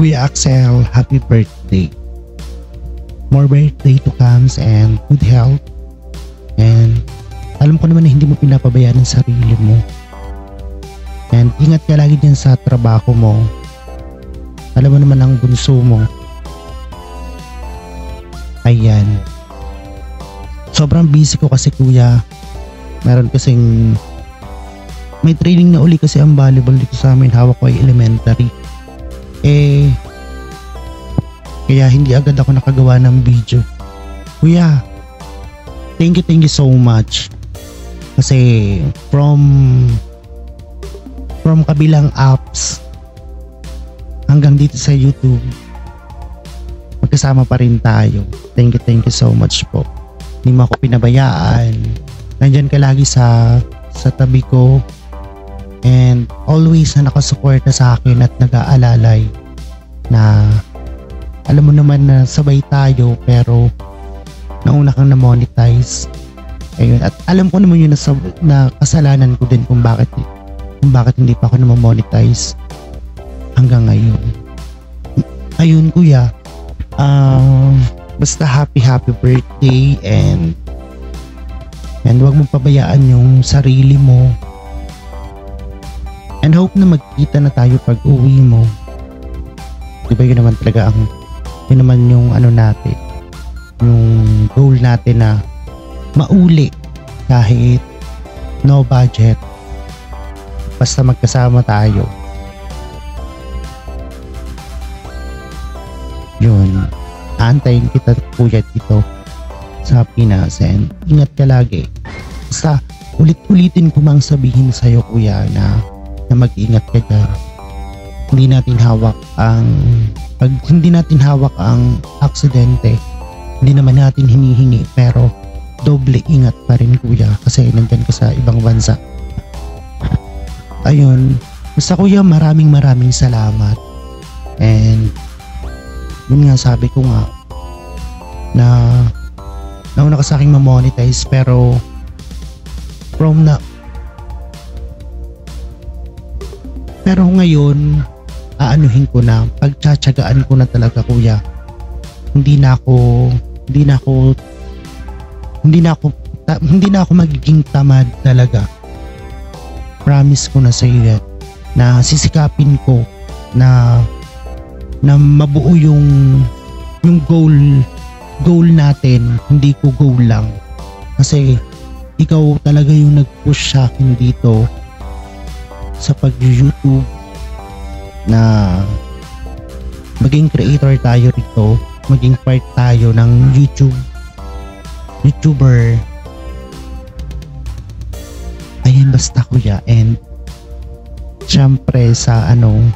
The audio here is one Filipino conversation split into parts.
Kuya Axel, happy birthday. More birthday to comes and good health. And alam ko naman na hindi mo pinapabayaan ang sarili mo. And ingat ka lagi dyan sa trabaho mo. Alam mo naman ang bunso mo. Ayan. Sobrang busy ko kasi kuya. Meron kasing may training na uli kasi ang volleyball dito sa amin. Hawak ko ay elementary. Kaya hindi agad ako nakagawa ng video. Kuya, thank you so much. Kasi from kabilang apps hanggang dito sa YouTube, magkasama pa rin tayo. Thank you so much po. Hindi mo ako pinabayaan. Nandyan ka lagi sa tabi ko. And always na nakasuporta sa akin at nag-aalalay na alam mo naman na sabay tayo pero nauna kang na-monetize. Ayun. At alam ko naman yun na kasalanan ko din kung bakit hindi pa ako na-monetize hanggang ngayon. Ayun kuya, basta happy birthday and wag mong pabayaan yung sarili mo. And hope na magkita na tayo pag uwi mo. Diba yun naman talaga yun naman yung ano natin, yung goal natin na mauli kahit no budget. Basta magkasama tayo. Yun. Aantayin kita kuya dito sa Pinas and ingat ka lagi. Basta ulit-ulitin ko mang sabihin sa'yo kuya na mag-ingat ka dyan. Hindi natin hawak ang aksidente. Hindi naman natin hinihingi pero doble ingat pa rin kuya kasi nandyan ka sa ibang bansa. Ayun, basta kuya maraming salamat. And yun nga sabi ko nga na nauna ka sa aking ma-monetize pero pero ngayon aanuhin ko na, pagtsatsagaan ko na talaga kuya. Hindi na ako magiging tamad talaga. Promise ko na sa iyo na sisikapin ko na mabuo yung goal natin, hindi ko goal lang. Kasi ikaw talaga yung nag-push sa akin dito sa pag-YouTube na maging creator tayo rito, maging part tayo ng YouTuber. Ayan basta kuya. And syempre sa hindi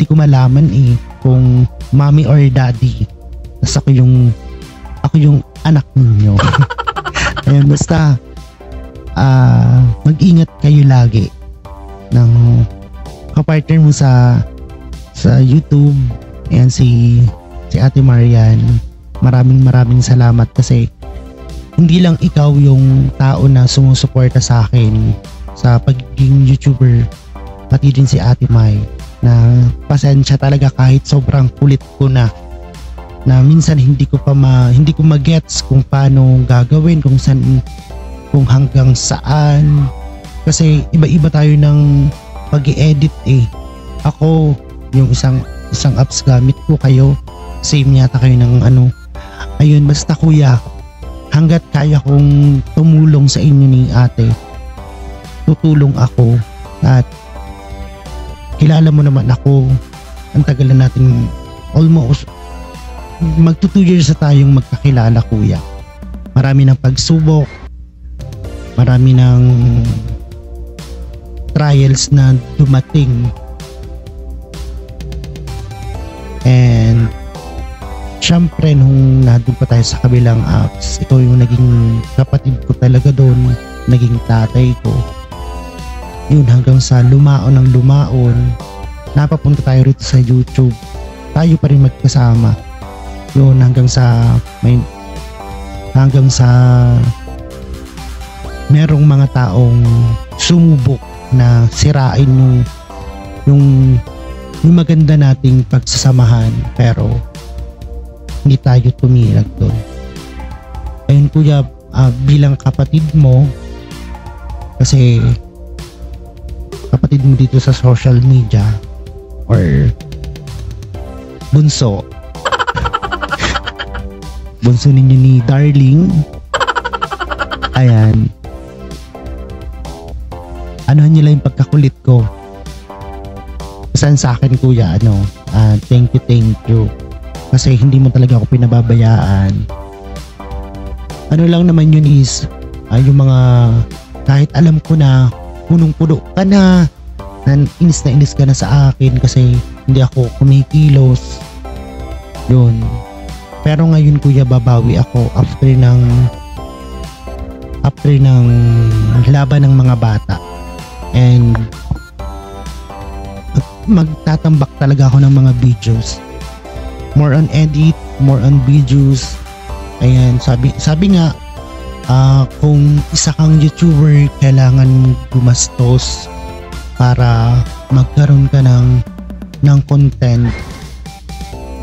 ko malaman kung mommy or daddy. Tapos ako yung anak ninyo. Ayan basta mag-ingat kayo lagi ng kapartner mo sa YouTube. Ayan si Ate Marian. Maraming salamat kasi hindi lang ikaw yung tao na sumusuporta sa akin sa pagiging YouTuber, pati din si Ate Mai na pasensya talaga kahit sobrang kulit ko na minsan hindi ko magets kung paano gagawin, kung hanggang saan kasi iba-iba tayo ng pag-i-edit Ako yung isang apps gamit ko, kayo same yata kayo ng ayun basta kuya, hanggat kaya kong tumulong sa inyo ni ate, tutulong ako. At kilala mo naman ako, ang tagal na natin, almost magto 2 years na tayong magkakilala kuya. Marami ng pagsubok, marami ng trials na dumating, and syempre nung nandun pa tayo sa kabilang apps, ikaw yung naging kapatid ko talaga doon, naging tatay ko. Yun, hanggang sa lumaon napapunta tayo rito sa YouTube, tayo pa rin magkasama. Yun, hanggang sa merong mga taong sumubok na sirain yung yung maganda nating pagsasamahan, pero hindi tayo tumirag doon. Ayun kuya, bilang kapatid mo, kasi kapatid mo dito sa social media or bunso ninyo ni Darling, ayan, anuhan nyo lang yung pagkakulit ko. Saan sa akin kuya, thank you kasi hindi mo talaga ako pinababayaan. Ano lang naman yun is yung mga, kahit alam ko na punong-puno ka na inis ka na sa akin kasi hindi ako kumikilos, yun. Pero ngayon kuya, babawi ako after ng laban ng mga bata, and magtatambak talaga ako ng mga videos, more on edit, more on videos. Ayan, sabi nga, kung isa kang YouTuber, kailangan gumastos para magkaroon ka ng content.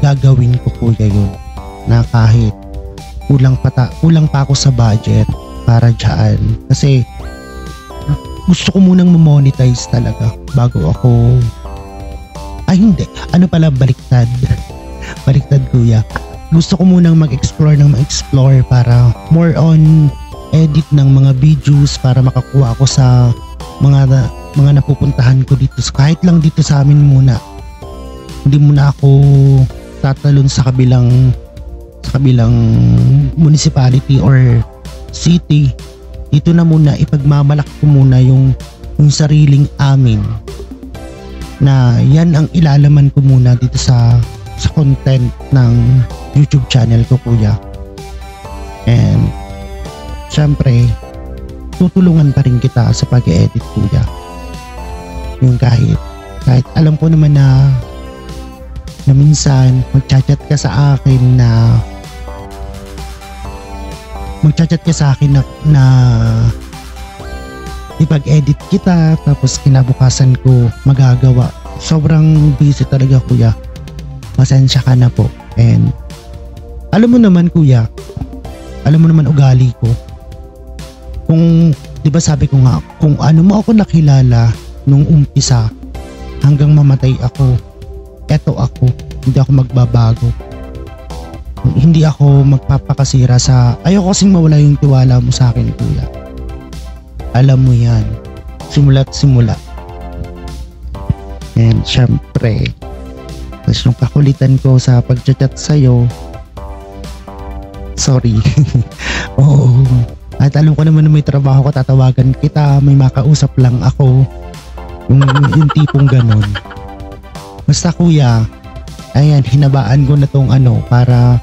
Gagawin ko kuya yun, na kahit kulang pa ako sa budget para dyan, kasi gusto ko munang monetize talaga bago ako, baliktad kuya, gusto ko munang mag-explore para more on edit ng mga videos para makakuha ako sa mga napupuntahan ko dito, kahit lang dito sa amin muna, hindi muna ako tatalon sa kabilang municipality or city. Dito na muna, ipagmamalaki ko muna yung sariling amin, na yan ang ilalaman ko muna dito sa content ng YouTube channel ko kuya. And syempre tutulungan pa rin kita sa pag-edit kuya, yung kahit alam ko naman na minsan magchat-chat ka sa akin na ipag-edit kita, tapos kinabukasan ko magagawa. Sobrang busy talaga kuya, pasensya ka na po. And alam mo naman kuya, ugali ko. Kung di ba sabi ko nga, kung ano mo ako nakilala nung umpisa hanggang mamatay ako, eto ako, hindi ako magbabago. Hindi ako magpapakasira ayoko kasing mawala yung tiwala mo sa akin kuya. Alam mo yan, simula't simula. And syempre, tapos yung kakulitan ko sa pag-chat sa'yo, sorry. Oo, at alam ko naman na may trabaho ko, tatawagan kita, may makausap lang ako, yung tipong ganon. Basta kuya, ayan, hinabaan ko na tong para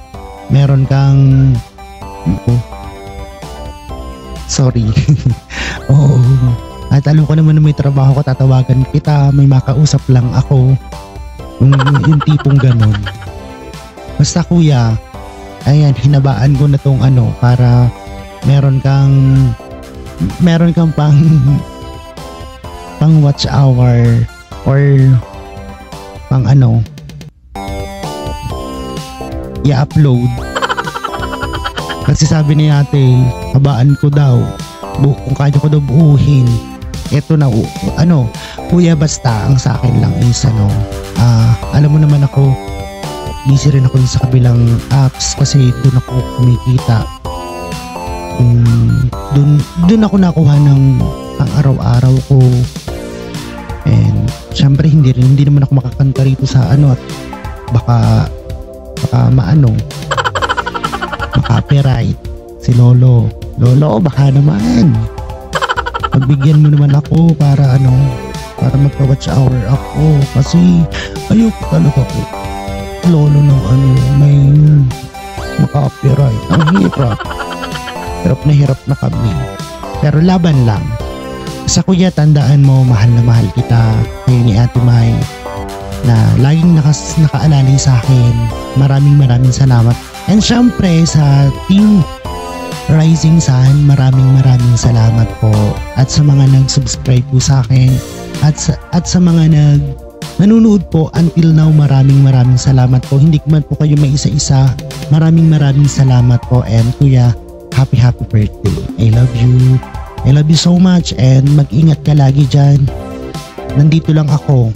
meron kang sorry. Oo, at alam ko naman na may trabaho ko, tatawagan kita, may makausap lang ako, yung tipong ganon. Basta kuya, ayan, hinabaan ko na tong para meron kang pang watch hour or pang i-upload. Kasi sabi ni ate, habaan ko daw, kung kaya ko daw buuhin. Eto na, kuya, basta ang sa akin lang is alam mo naman ako, busy rin ako sa kabilang apps kasi doon ako kumikita. Doon ako nakuha ng pang araw-araw ko. And syempre hindi naman ako makakanta rito sa at baka copyright si Lolo, baka naman pagbigyan mo naman ako para magpa-watch hour ako, kasi ayoko talaga ko Lolo ng may copyright. Ang hirap na kami, pero laban lang. Sa kuya, tandaan mo, mahal na mahal kita, kayo ni Ate Mai, na laging nakaalalay sa akin. Maraming salamat. And syempre sa Team Rising Sun, maraming salamat po. At sa mga nag-subscribe po sa akin, at sa mga nanonood po until now, maraming salamat po. Hindi ko man po kayo may isa-isa. Maraming salamat po, and kuya, happy birthday. I love you. I love you so much, and mag-ingat ka lagi dyan. Nandito lang ako